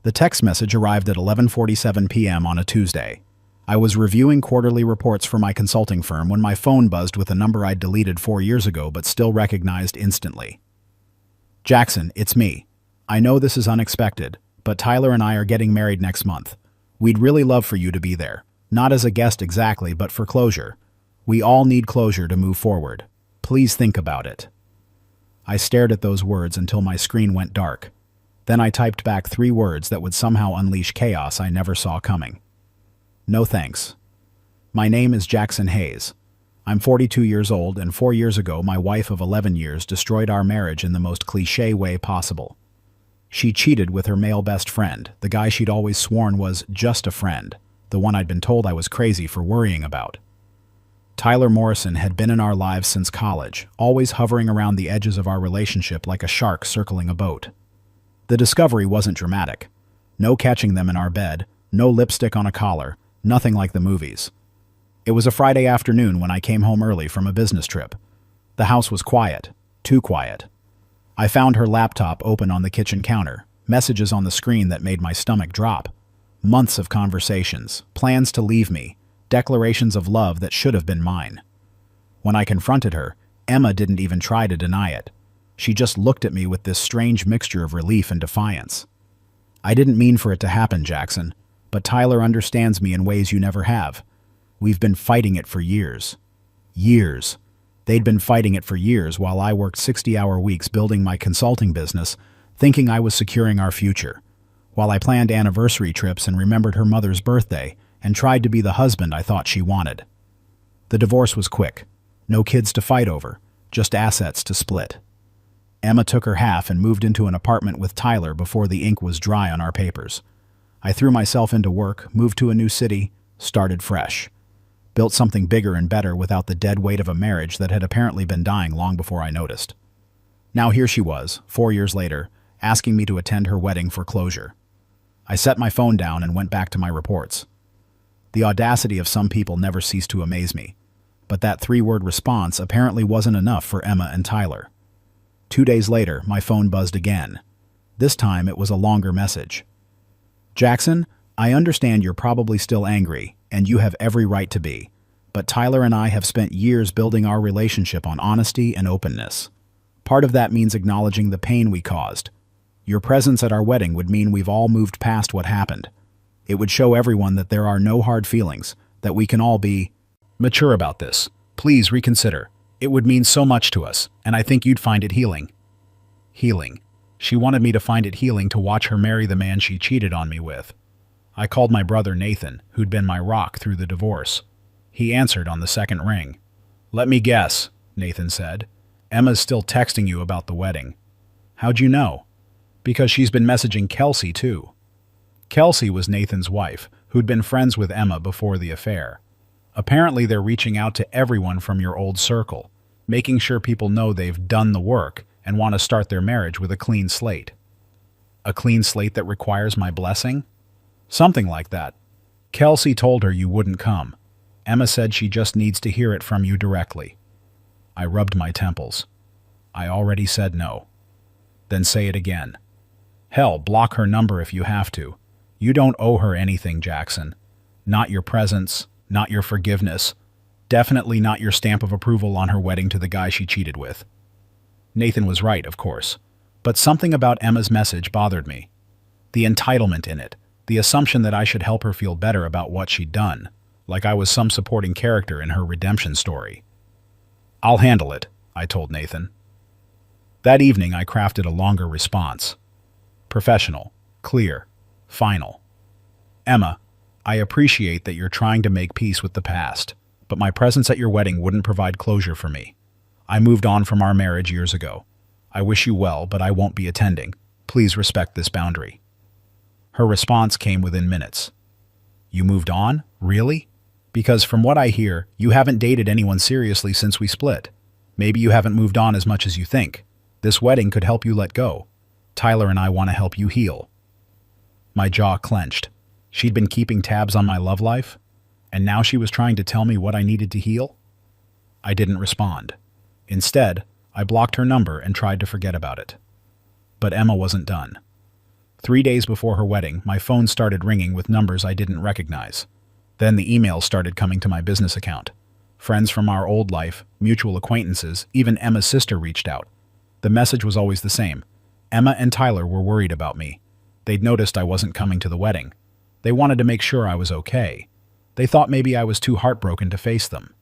The text message arrived at 11:47 p.m. on a Tuesday. I was reviewing quarterly reports for my consulting firm when my phone buzzed with a number I'd deleted 4 years ago but still recognized instantly. Jackson, it's me. I know this is unexpected, but Tyler and I are getting married next month. We'd really love for you to be there. Not as a guest exactly, but for closure. We all need closure to move forward. Please think about it. I stared at those words until my screen went dark. Then I typed back 3 words that would somehow unleash chaos I never saw coming. No thanks. My name is Jackson Hayes. I'm 42 years old, and 4 years ago my wife of 11 years destroyed our marriage in the most cliché way possible. She cheated with her male best friend, the guy she'd always sworn was just a friend, the one I'd been told I was crazy for worrying about. Tyler Morrison had been in our lives since college, always hovering around the edges of our relationship like a shark circling a boat. The discovery wasn't dramatic. No catching them in our bed, no lipstick on a collar, nothing like the movies. It was a Friday afternoon when I came home early from a business trip. The house was quiet, too quiet. I found her laptop open on the kitchen counter, messages on the screen that made my stomach drop. Months of conversations, plans to leave me, declarations of love that should have been mine. When I confronted her, Emma didn't even try to deny it. She just looked at me with this strange mixture of relief and defiance. I didn't mean for it to happen, Jackson, but Tyler understands me in ways you never have. We've been fighting it for years. Years. They'd been fighting it for years while I worked 60-hour weeks building my consulting business, thinking I was securing our future, while I planned anniversary trips and remembered her mother's birthday and tried to be the husband I thought she wanted. The divorce was quick. No kids to fight over, just assets to split. Emma took her half and moved into an apartment with Tyler before the ink was dry on our papers. I threw myself into work, moved to a new city, started fresh. Built something bigger and better without the dead weight of a marriage that had apparently been dying long before I noticed. Now here she was, 4 years later, asking me to attend her wedding for closure. I set my phone down and went back to my reports. The audacity of some people never ceased to amaze me, but that 3-word response apparently wasn't enough for Emma and Tyler. 2 days later, my phone buzzed again. This time it was a longer message. Jackson, I understand you're probably still angry, and you have every right to be, but Tyler and I have spent years building our relationship on honesty and openness. Part of that means acknowledging the pain we caused. Your presence at our wedding would mean we've all moved past what happened. It would show everyone that there are no hard feelings, that we can all be mature about this. Please reconsider. It would mean so much to us, and I think you'd find it healing. Healing. She wanted me to find it healing to watch her marry the man she cheated on me with. I called my brother Nathan, who'd been my rock through the divorce. He answered on the second ring. Let me guess, Nathan said. Emma's still texting you about the wedding. How'd you know? Because she's been messaging Kelsey too. Kelsey was Nathan's wife, who'd been friends with Emma before the affair. Apparently they're reaching out to everyone from your old circle, making sure people know they've done the work and want to start their marriage with a clean slate. A clean slate that requires my blessing? Something like that. Kelsey told her you wouldn't come. Emma said she just needs to hear it from you directly. I rubbed my temples. I already said no. Then say it again. Hell, block her number if you have to. You don't owe her anything, Jackson. Not your presence, not your forgiveness. Definitely not your stamp of approval on her wedding to the guy she cheated with. Nathan was right, of course. But something about Emma's message bothered me. The entitlement in it. The assumption that I should help her feel better about what she'd done. Like I was some supporting character in her redemption story. I'll handle it, I told Nathan. That evening I crafted a longer response. Professional, clear, final. Emma, I appreciate that you're trying to make peace with the past, but my presence at your wedding wouldn't provide closure for me. I moved on from our marriage years ago. I wish you well, but I won't be attending. Please respect this boundary. Her response came within minutes. You moved on? Really? Because from what I hear, you haven't dated anyone seriously since we split. Maybe you haven't moved on as much as you think. This wedding could help you let go. Tyler and I want to help you heal. My jaw clenched. She'd been keeping tabs on my love life, and now she was trying to tell me what I needed to heal? I didn't respond. Instead, I blocked her number and tried to forget about it. But Emma wasn't done. 3 days before her wedding, my phone started ringing with numbers I didn't recognize. Then the emails started coming to my business account. Friends from our old life, mutual acquaintances, even Emma's sister reached out. The message was always the same. Emma and Tyler were worried about me. They'd noticed I wasn't coming to the wedding. They wanted to make sure I was okay. They thought maybe I was too heartbroken to face them.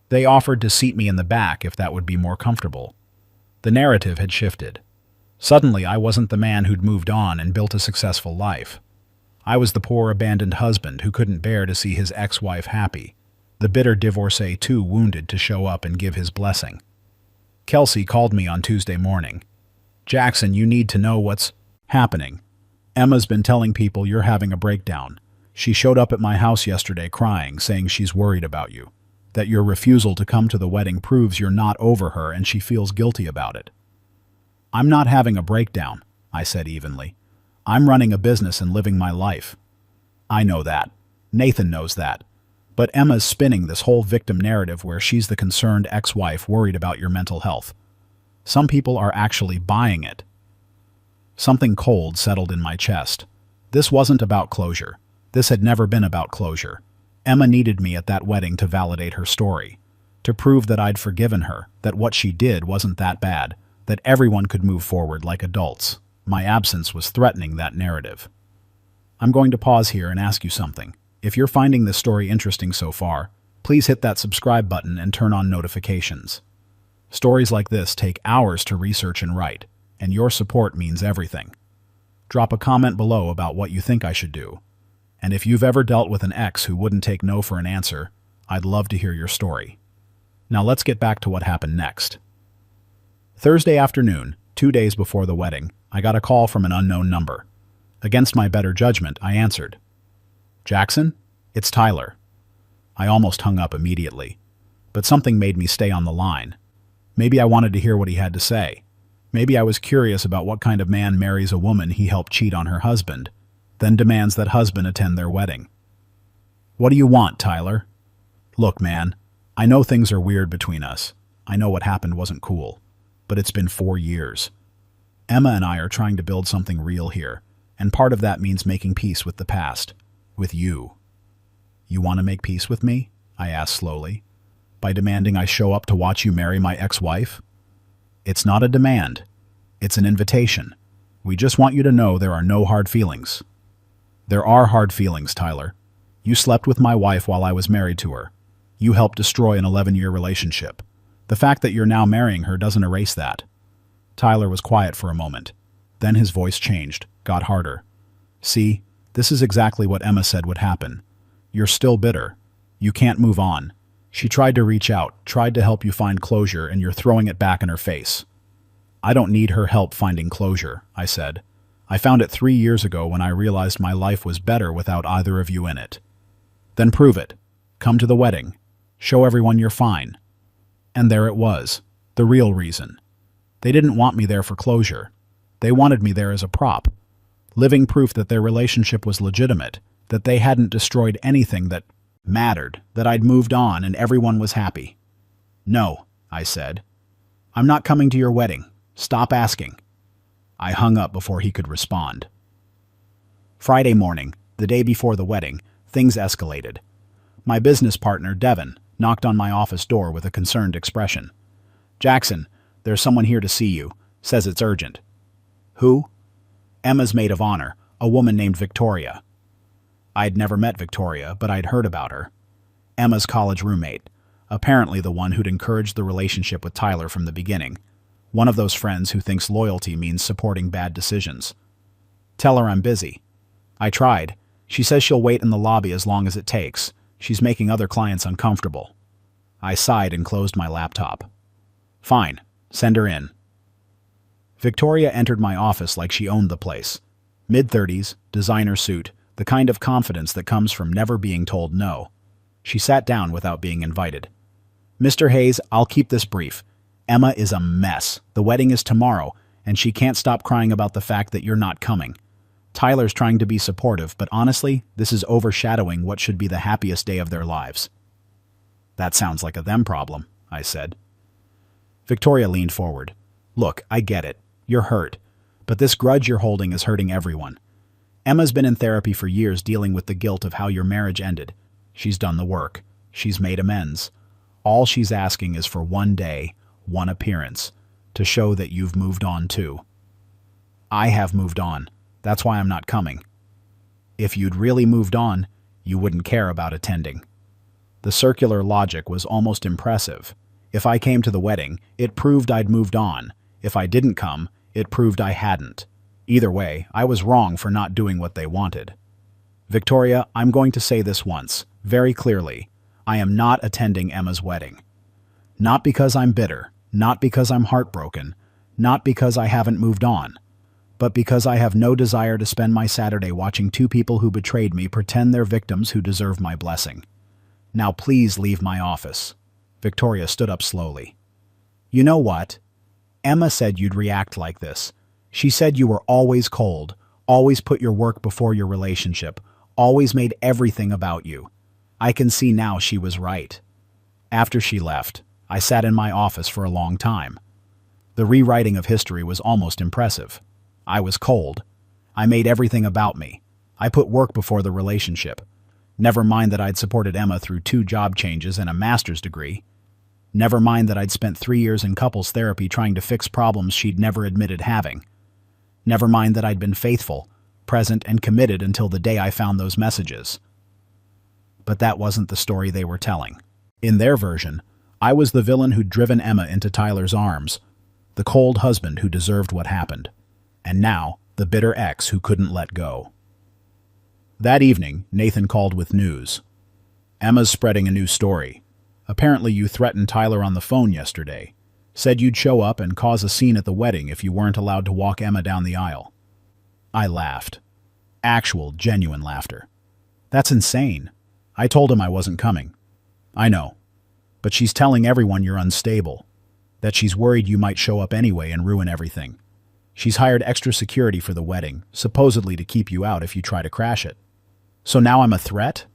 They offered to seat me in the back if that would be more comfortable. The narrative had shifted. Suddenly, I wasn't the man who'd moved on and built a successful life. I was the poor, abandoned husband who couldn't bear to see his ex-wife happy, the bitter divorcee too wounded to show up and give his blessing. Kelsey called me on Tuesday morning. "Jackson, you need to know what's happening. Emma's been telling people you're having a breakdown. She showed up at my house yesterday crying, saying she's worried about you, that your refusal to come to the wedding proves you're not over her and she feels guilty about it." "I'm not having a breakdown," I said evenly. "I'm running a business and living my life." "I know that. Nathan knows that. But Emma's spinning this whole victim narrative where she's the concerned ex-wife worried about your mental health. Some people are actually buying it." Something cold settled in my chest. This wasn't about closure. This had never been about closure. Emma needed me at that wedding to validate her story, to prove that I'd forgiven her, that what she did wasn't that bad, that everyone could move forward like adults. My absence was threatening that narrative. I'm going to pause here and ask you something. If you're finding this story interesting so far, please hit that subscribe button and turn on notifications. Stories like this take hours to research and write, and your support means everything. Drop a comment below about what you think I should do. And if you've ever dealt with an ex who wouldn't take no for an answer, I'd love to hear your story. Now let's get back to what happened next. Thursday afternoon, 2 days before the wedding, I got a call from an unknown number. Against my better judgment, I answered. "Jackson, it's Tyler." I almost hung up immediately, but something made me stay on the line. Maybe I wanted to hear what he had to say. Maybe I was curious about what kind of man marries a woman he helped cheat on her husband, then demands that husband attend their wedding. "What do you want, Tyler?" "Look, man, I know things are weird between us. I know what happened wasn't cool, but it's been 4 years. Emma and I are trying to build something real here, and part of that means making peace with the past. With you." "You want to make peace with me?" I asked slowly. "By demanding I show up to watch you marry my ex-wife?" "It's not a demand. It's an invitation. We just want you to know there are no hard feelings." "There are hard feelings, Tyler. You slept with my wife while I was married to her. You helped destroy an 11-year relationship. The fact that you're now marrying her doesn't erase that." Tyler was quiet for a moment. Then his voice changed, got harder. "See, this is exactly what Emma said would happen. You're still bitter. You can't move on. She tried to reach out, tried to help you find closure, and you're throwing it back in her face." "I don't need her help finding closure," I said. "I found it 3 years ago when I realized my life was better without either of you in it." "Then prove it. Come to the wedding. Show everyone you're fine." And there it was, the real reason. They didn't want me there for closure. They wanted me there as a prop. Living proof that their relationship was legitimate, that they hadn't destroyed anything that mattered, that I'd moved on and everyone was happy. "No," I said. "I'm not coming to your wedding. Stop asking." I hung up before he could respond. Friday morning, the day before the wedding, things escalated. My business partner, Devin, knocked on my office door with a concerned expression. "Jackson, there's someone here to see you. Says it's urgent." "Who?" "Emma's maid of honor, a woman named Victoria." I'd never met Victoria, but I'd heard about her. Emma's college roommate, apparently the one who'd encouraged the relationship with Tyler from the beginning. One of those friends who thinks loyalty means supporting bad decisions. "Tell her I'm busy." I tried. She says she'll wait in the lobby as long as it takes. She's making other clients uncomfortable. I sighed and closed my laptop. "Fine, send her in." Victoria entered my office like she owned the place. Mid-30s, designer suit, the kind of confidence that comes from never being told no. She sat down without being invited. "Mr. Hayes, I'll keep this brief. Emma is a mess. The wedding is tomorrow, and she can't stop crying about the fact that you're not coming. Tyler's trying to be supportive, but honestly, this is overshadowing what should be the happiest day of their lives." "That sounds like a them problem," I said. Victoria leaned forward. "Look, I get it. You're hurt. But this grudge you're holding is hurting everyone. Emma's been in therapy for years dealing with the guilt of how your marriage ended. She's done the work. She's made amends. All she's asking is for one day, one appearance, to show that you've moved on too. I have moved on. That's why I'm not coming. If you'd really moved on, you wouldn't care about attending. The circular logic was almost impressive. If I came to the wedding, it proved I'd moved on. If I didn't come, it proved I hadn't. Either way, I was wrong for not doing what they wanted. Victoria, I'm going to say this once, very clearly. I am not attending Emma's wedding. Not because I'm bitter, not because I'm heartbroken, not because I haven't moved on, but because I have no desire to spend my Saturday watching two people who betrayed me pretend they're victims who deserve my blessing. Now please leave my office. Victoria stood up slowly. You know what? Emma said you'd react like this. She said you were always cold, always put your work before your relationship, always made everything about you. I can see now she was right. After she left, I sat in my office for a long time. The rewriting of history was almost impressive. I was cold. I made everything about me. I put work before the relationship. Never mind that I'd supported Emma through 2 job changes and a master's degree. Never mind that I'd spent 3 years in couples therapy trying to fix problems she'd never admitted having. Never mind that I'd been faithful, present, and committed until the day I found those messages. But that wasn't the story they were telling. In their version, I was the villain who'd driven Emma into Tyler's arms, the cold husband who deserved what happened, and now the bitter ex who couldn't let go. That evening, Nathan called with news. Emma's spreading a new story. Apparently you threatened Tyler on the phone yesterday. Said you'd show up and cause a scene at the wedding if you weren't allowed to walk Emma down the aisle. I laughed. Actual, genuine laughter. That's insane. I told him I wasn't coming. I know. But she's telling everyone you're unstable. That she's worried you might show up anyway and ruin everything. She's hired extra security for the wedding, supposedly to keep you out if you try to crash it. So now I'm a threat?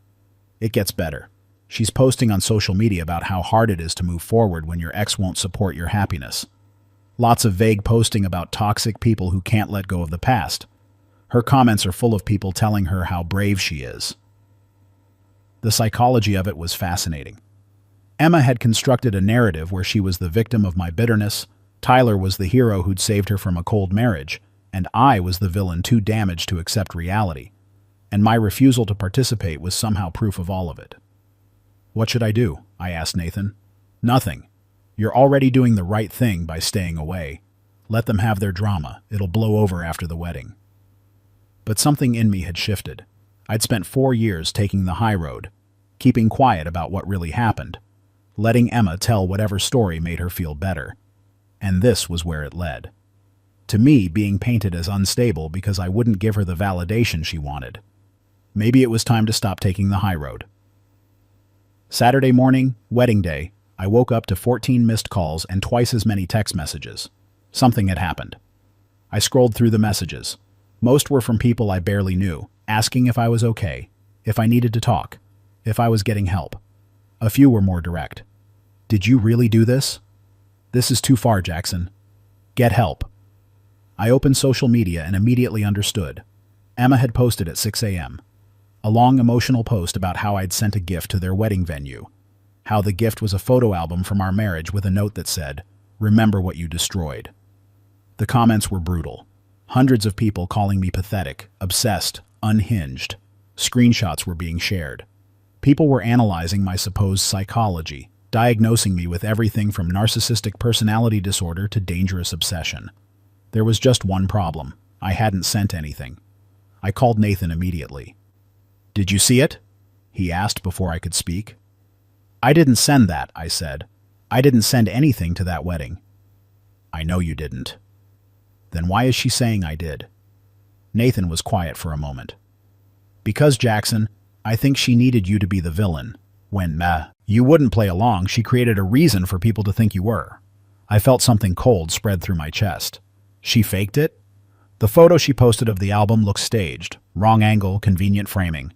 It gets better. She's posting on social media about how hard it is to move forward when your ex won't support your happiness. Lots of vague posting about toxic people who can't let go of the past. Her comments are full of people telling her how brave she is. The psychology of it was fascinating. Emma had constructed a narrative where she was the victim of my bitterness, Tyler was the hero who'd saved her from a cold marriage, and I was the villain too damaged to accept reality. And my refusal to participate was somehow proof of all of it. What should I do? I asked Nathan. Nothing. You're already doing the right thing by staying away. Let them have their drama. It'll blow over after the wedding. But something in me had shifted. I'd spent 4 years taking the high road, keeping quiet about what really happened, letting Emma tell whatever story made her feel better. And this was where it led. To me, being painted as unstable because I wouldn't give her the validation she wanted. Maybe it was time to stop taking the high road. Saturday morning, wedding day, I woke up to 14 missed calls and twice as many text messages. Something had happened. I scrolled through the messages. Most were from people I barely knew, asking if I was okay, if I needed to talk, if I was getting help. A few were more direct. Did you really do this? This is too far, Jackson. Get help. I opened social media and immediately understood. Emma had posted at 6 a.m. A long emotional post about how I'd sent a gift to their wedding venue. How the gift was a photo album from our marriage with a note that said, "Remember what you destroyed." The comments were brutal. Hundreds of people calling me pathetic, obsessed, unhinged. Screenshots were being shared. People were analyzing my supposed psychology, diagnosing me with everything from narcissistic personality disorder to dangerous obsession. There was just one problem. I hadn't sent anything. I called Nathan immediately. "Did you see it?" he asked before I could speak. "I didn't send that," I said. "I didn't send anything to that wedding." "I know you didn't." "Then why is she saying I did?" Nathan was quiet for a moment. "Because, Jackson, I think she needed you to be the villain. When you wouldn't play along, she created a reason for people to think you were." I felt something cold spread through my chest. She faked it? The photo she posted of the album looks staged, wrong angle, convenient framing.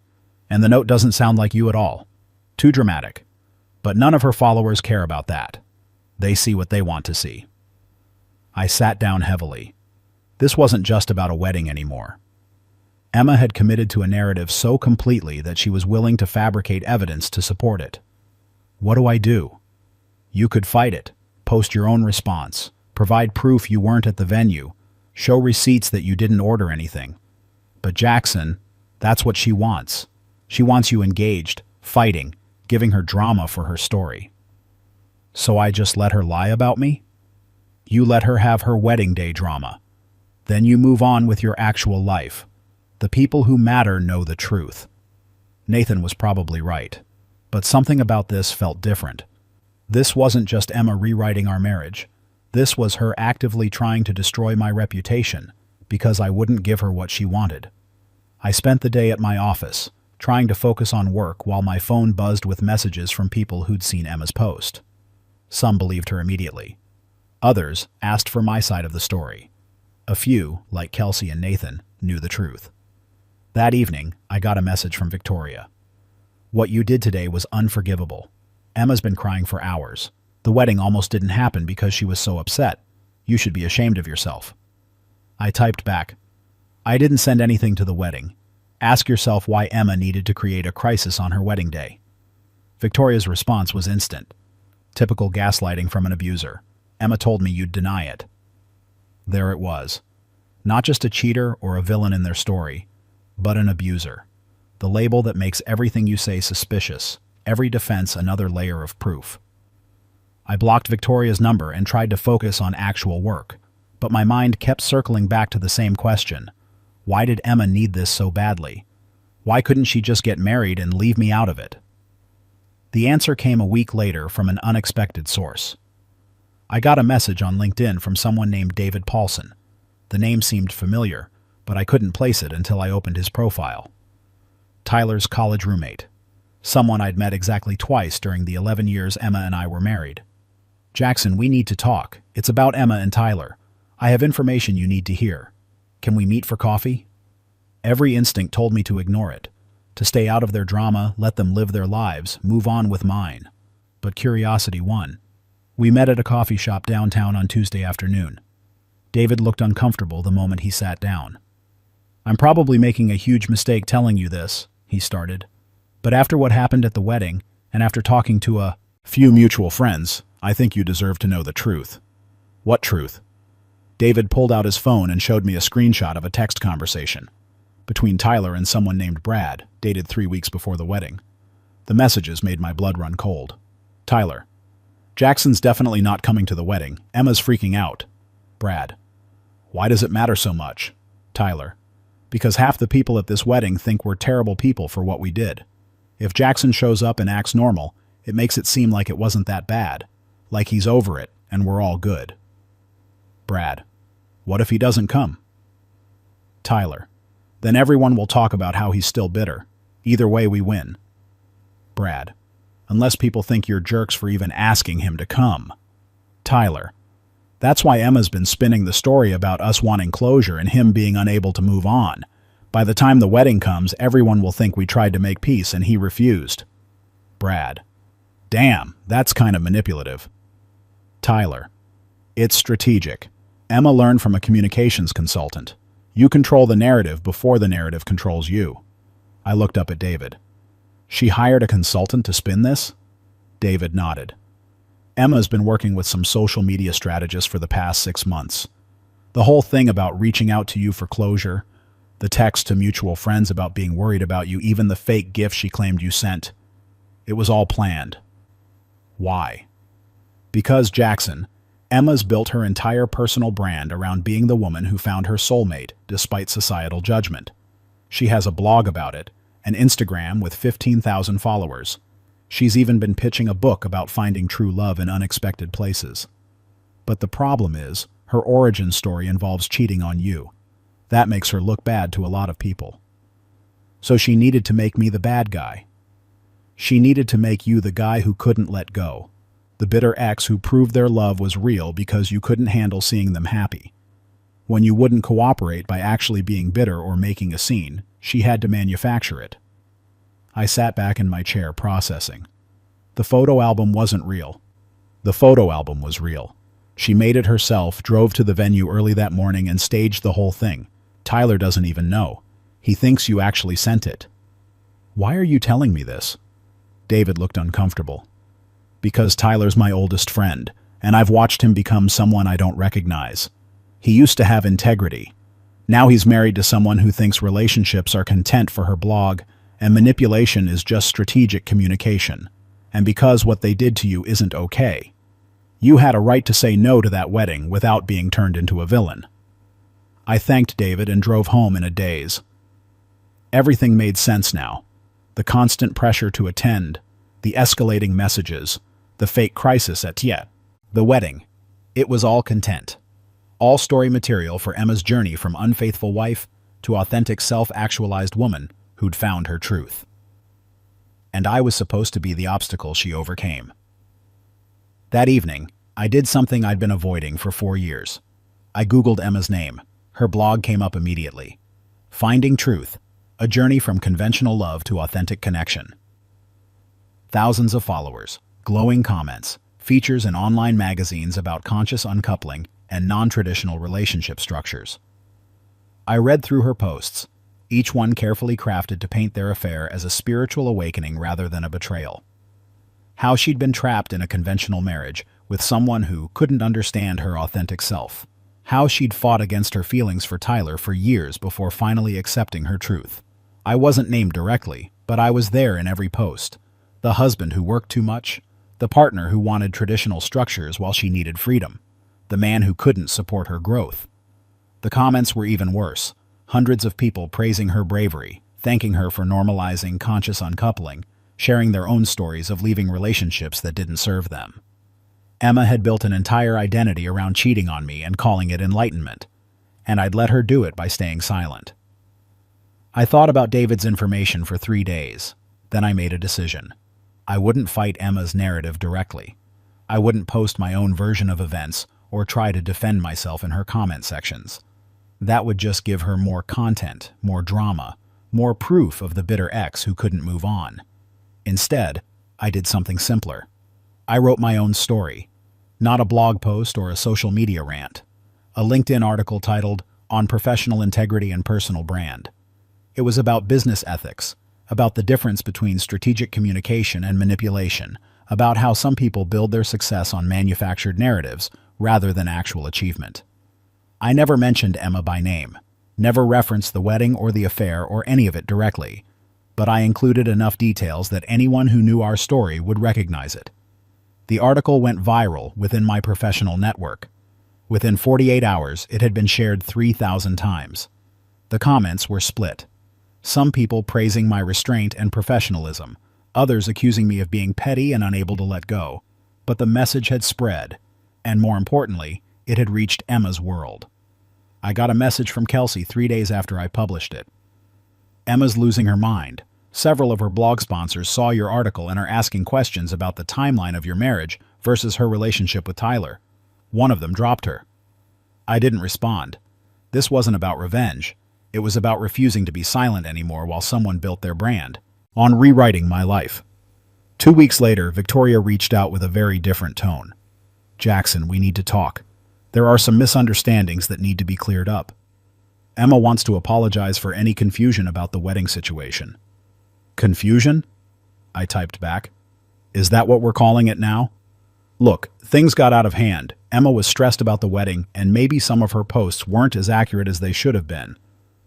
And the note doesn't sound like you at all. Too dramatic. But none of her followers care about that. They see what they want to see. I sat down heavily. This wasn't just about a wedding anymore. Emma had committed to a narrative so completely that she was willing to fabricate evidence to support it. What do I do? You could fight it, post your own response, provide proof you weren't at the venue, show receipts that you didn't order anything. But Jackson, that's what she wants. She wants you engaged, fighting, giving her drama for her story. So I just let her lie about me? You let her have her wedding day drama. Then you move on with your actual life. The people who matter know the truth. Nathan was probably right. But something about this felt different. This wasn't just Emma rewriting our marriage. This was her actively trying to destroy my reputation because I wouldn't give her what she wanted. I spent the day at my office, trying to focus on work while my phone buzzed with messages from people who'd seen Emma's post. Some believed her immediately. Others asked for my side of the story. A few, like Kelsey and Nathan, knew the truth. That evening, I got a message from Victoria. What you did today was unforgivable. Emma's been crying for hours. The wedding almost didn't happen because she was so upset. You should be ashamed of yourself. I typed back, I didn't send anything to the wedding. Ask yourself why Emma needed to create a crisis on her wedding day. Victoria's response was instant. Typical gaslighting from an abuser. Emma told me you'd deny it. There it was. Not just a cheater or a villain in their story, but an abuser. The label that makes everything you say suspicious, every defense another layer of proof. I blocked Victoria's number and tried to focus on actual work, but my mind kept circling back to the same question. Why did Emma need this so badly? Why couldn't she just get married and leave me out of it? The answer came a week later from an unexpected source. I got a message on LinkedIn from someone named David Paulson. The name seemed familiar, but I couldn't place it until I opened his profile. Tyler's college roommate. Someone I'd met exactly twice during the 11 years Emma and I were married. Jackson, we need to talk. It's about Emma and Tyler. I have information you need to hear. Can we meet for coffee? Every instinct told me to ignore it, to stay out of their drama, let them live their lives, move on with mine. But curiosity won. We met at a coffee shop downtown on Tuesday afternoon. David looked uncomfortable the moment he sat down. I'm probably making a huge mistake telling you this, he started. But after what happened at the wedding, and after talking to a few mutual friends, I think you deserve to know the truth. What truth? David pulled out his phone and showed me a screenshot of a text conversation between Tyler and someone named Brad, dated 3 weeks before the wedding. The messages made my blood run cold. Tyler: Jackson's definitely not coming to the wedding. Emma's freaking out. Brad: Why does it matter so much? Tyler: Because half the people at this wedding think we're terrible people for what we did. If Jackson shows up and acts normal, it makes it seem like it wasn't that bad, like he's over it and we're all good. Brad: What if he doesn't come? Tyler: Then everyone will talk about how he's still bitter. Either way, we win. Brad: Unless people think you're jerks for even asking him to come. Tyler: That's why Emma's been spinning the story about us wanting closure and him being unable to move on. By the time the wedding comes, everyone will think we tried to make peace and he refused. Brad: Damn, that's kind of manipulative. Tyler: It's strategic. Emma learned from a communications consultant. You control the narrative before the narrative controls you. I looked up at David. She hired a consultant to spin this? David nodded. Emma's been working with some social media strategists for the past 6 months. The whole thing about reaching out to you for closure, the text to mutual friends about being worried about you, even the fake gift she claimed you sent. It was all planned. Why? Because Jackson, Emma's built her entire personal brand around being the woman who found her soulmate despite societal judgment. She has a blog about it, an Instagram with 15,000 followers. She's even been pitching a book about finding true love in unexpected places. But the problem is, her origin story involves cheating on you. That makes her look bad to a lot of people. So she needed to make me the bad guy. She needed to make you the guy who couldn't let go. The bitter ex who proved their love was real because you couldn't handle seeing them happy. When you wouldn't cooperate by actually being bitter or making a scene, she had to manufacture it. I sat back in my chair processing. The photo album wasn't real. The photo album was real. She made it herself, drove to the venue early that morning and staged the whole thing. Tyler doesn't even know. He thinks you actually sent it. Why are you telling me this? David looked uncomfortable. Because Tyler's my oldest friend, and I've watched him become someone I don't recognize. He used to have integrity. Now he's married to someone who thinks relationships are content for her blog, and manipulation is just strategic communication. And because what they did to you isn't okay. You had a right to say no to that wedding without being turned into a villain. I thanked David and drove home in a daze. Everything made sense now. The constant pressure to attend, the escalating messages, the fake crisis at yet, the wedding. It was all content. All story material for Emma's journey from unfaithful wife to authentic self-actualized woman who'd found her truth. And I was supposed to be the obstacle she overcame. That evening, I did something I'd been avoiding for 4 years. I Googled Emma's name. Her blog came up immediately. Finding Truth, a journey from conventional love to authentic connection. Thousands of followers, glowing comments, features in online magazines about conscious uncoupling and non-traditional relationship structures. I read through her posts, each one carefully crafted to paint their affair as a spiritual awakening rather than a betrayal. How she'd been trapped in a conventional marriage with someone who couldn't understand her authentic self. How she'd fought against her feelings for Tyler for years before finally accepting her truth. I wasn't named directly, but I was there in every post. The husband who worked too much, the partner who wanted traditional structures while she needed freedom, the man who couldn't support her growth. The comments were even worse. Hundreds of people praising her bravery, thanking her for normalizing conscious uncoupling, sharing their own stories of leaving relationships that didn't serve them. Emma had built an entire identity around cheating on me and calling it enlightenment, and I'd let her do it by staying silent. I thought about David's information for 3 days. Then I made a decision. I wouldn't fight Emma's narrative directly. I wouldn't post my own version of events or try to defend myself in her comment sections. That would just give her more content, more drama, more proof of the bitter ex who couldn't move on. Instead, I did something simpler. I wrote my own story. Not a blog post or a social media rant. A LinkedIn article titled, On Professional Integrity and Personal Brand. It was about business ethics, about the difference between strategic communication and manipulation, about how some people build their success on manufactured narratives rather than actual achievement. I never mentioned Emma by name, never referenced the wedding or the affair or any of it directly, but I included enough details that anyone who knew our story would recognize it. The article went viral within my professional network. Within 48 hours, it had been shared 3,000 times. The comments were split. Some people praising my restraint and professionalism, others accusing me of being petty and unable to let go. But the message had spread, and more importantly, it had reached Emma's world. I got a message from Qley 3 days after I published it. Emma's losing her mind. Several of her blog sponsors saw your article and are asking questions about the timeline of your marriage versus her relationship with Tyler. One of them dropped her. I didn't respond. This wasn't about revenge. It was about refusing to be silent anymore while someone built their brand. On rewriting my life. 2 weeks later, Victoria reached out with a very different tone. Jackson, we need to talk. There are some misunderstandings that need to be cleared up. Emma wants to apologize for any confusion about the wedding situation. Confusion? I typed back. Is that what we're calling it now? Look, things got out of hand. Emma was stressed about the wedding, and maybe some of her posts weren't as accurate as they should have been.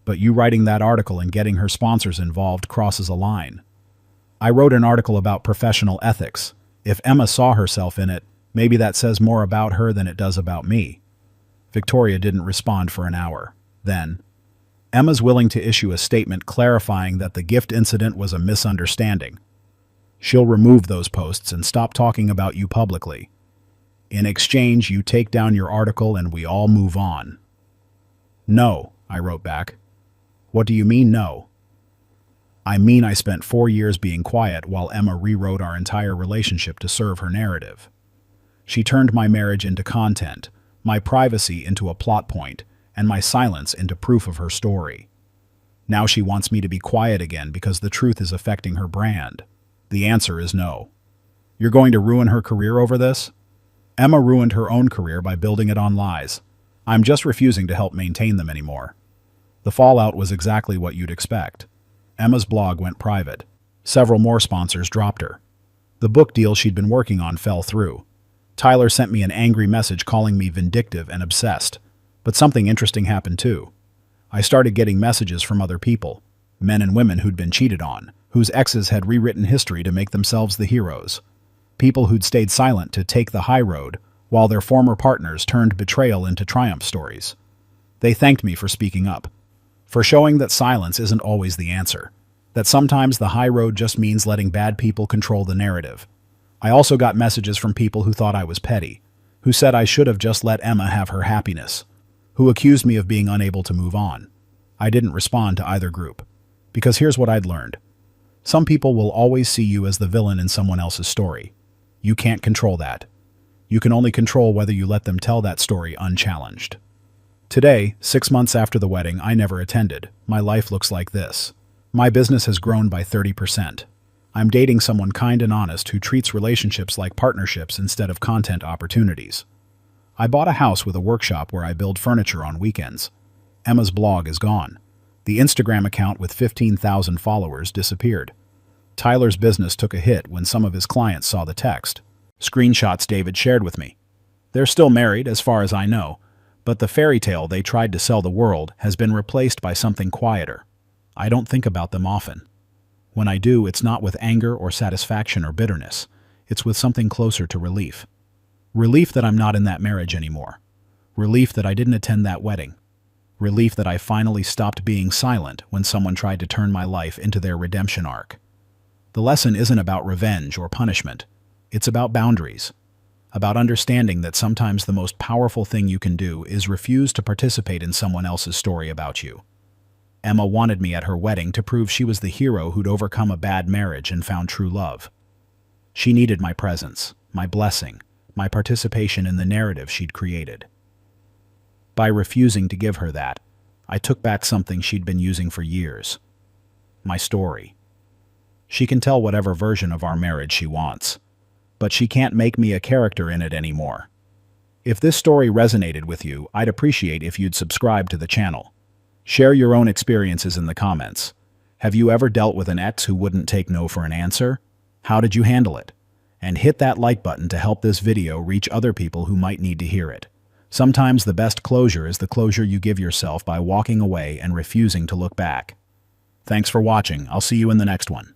But you writing that article and getting her sponsors involved crosses a line. I wrote an article about professional ethics. If Emma saw herself in it, maybe that says more about her than it does about me. Victoria didn't respond for an hour. Then, Emma's willing to issue a statement clarifying that the gift incident was a misunderstanding. She'll remove those posts and stop talking about you publicly. In exchange, you take down your article and we all move on. No, I wrote back. What do you mean, no? I mean I spent 4 years being quiet while Emma rewrote our entire relationship to serve her narrative. She turned my marriage into content, my privacy into a plot point, and my silence into proof of her story. Now she wants me to be quiet again because the truth is affecting her brand. The answer is no. You're going to ruin her career over this? Emma ruined her own career by building it on lies. I'm just refusing to help maintain them anymore. The fallout was exactly what you'd expect. Emma's blog went private. Several more sponsors dropped her. The book deal she'd been working on fell through. Tyler sent me an angry message calling me vindictive and obsessed. But something interesting happened too. I started getting messages from other people, men and women who'd been cheated on, whose exes had rewritten history to make themselves the heroes. People who'd stayed silent to take the high road, while their former partners turned betrayal into triumph stories. They thanked me for speaking up, for showing that silence isn't always the answer, that sometimes the high road just means letting bad people control the narrative. I also got messages from people who thought I was petty, who said I should have just let Emma have her happiness, who accused me of being unable to move on. I didn't respond to either group, because here's what I'd learned. Some people will always see you as the villain in someone else's story. You can't control that. You can only control whether you let them tell that story unchallenged. Today, 6 months after the wedding I never attended, my life looks like this. My business has grown by 30%. I'm dating someone kind and honest who treats relationships like partnerships instead of content opportunities. I bought a house with a workshop where I build furniture on weekends. Emma's blog is gone. The Instagram account with 15,000 followers disappeared. Tyler's business took a hit when some of his clients saw the text. Screenshots David shared with me. They're still married, as far as I know, but the fairy tale they tried to sell the world has been replaced by something quieter. I don't think about them often. When I do, it's not with anger or satisfaction or bitterness. It's with something closer to relief. Relief that I'm not in that marriage anymore. Relief that I didn't attend that wedding. Relief that I finally stopped being silent when someone tried to turn my life into their redemption arc. The lesson isn't about revenge or punishment. It's about boundaries. About understanding that sometimes the most powerful thing you can do is refuse to participate in someone else's story about you. Emma wanted me at her wedding to prove she was the hero who'd overcome a bad marriage and found true love. She needed my presence, my blessing, my participation in the narrative she'd created. By refusing to give her that, I took back something she'd been using for years. My story. She can tell whatever version of our marriage she wants, but she can't make me a character in it anymore. If this story resonated with you, I'd appreciate if you'd subscribe to the channel. Share your own experiences in the comments. Have you ever dealt with an ex who wouldn't take no for an answer? How did you handle it? And hit that like button to help this video reach other people who might need to hear it. Sometimes the best closure is the closure you give yourself by walking away and refusing to look back. Thanks for watching. I'll see you in the next one.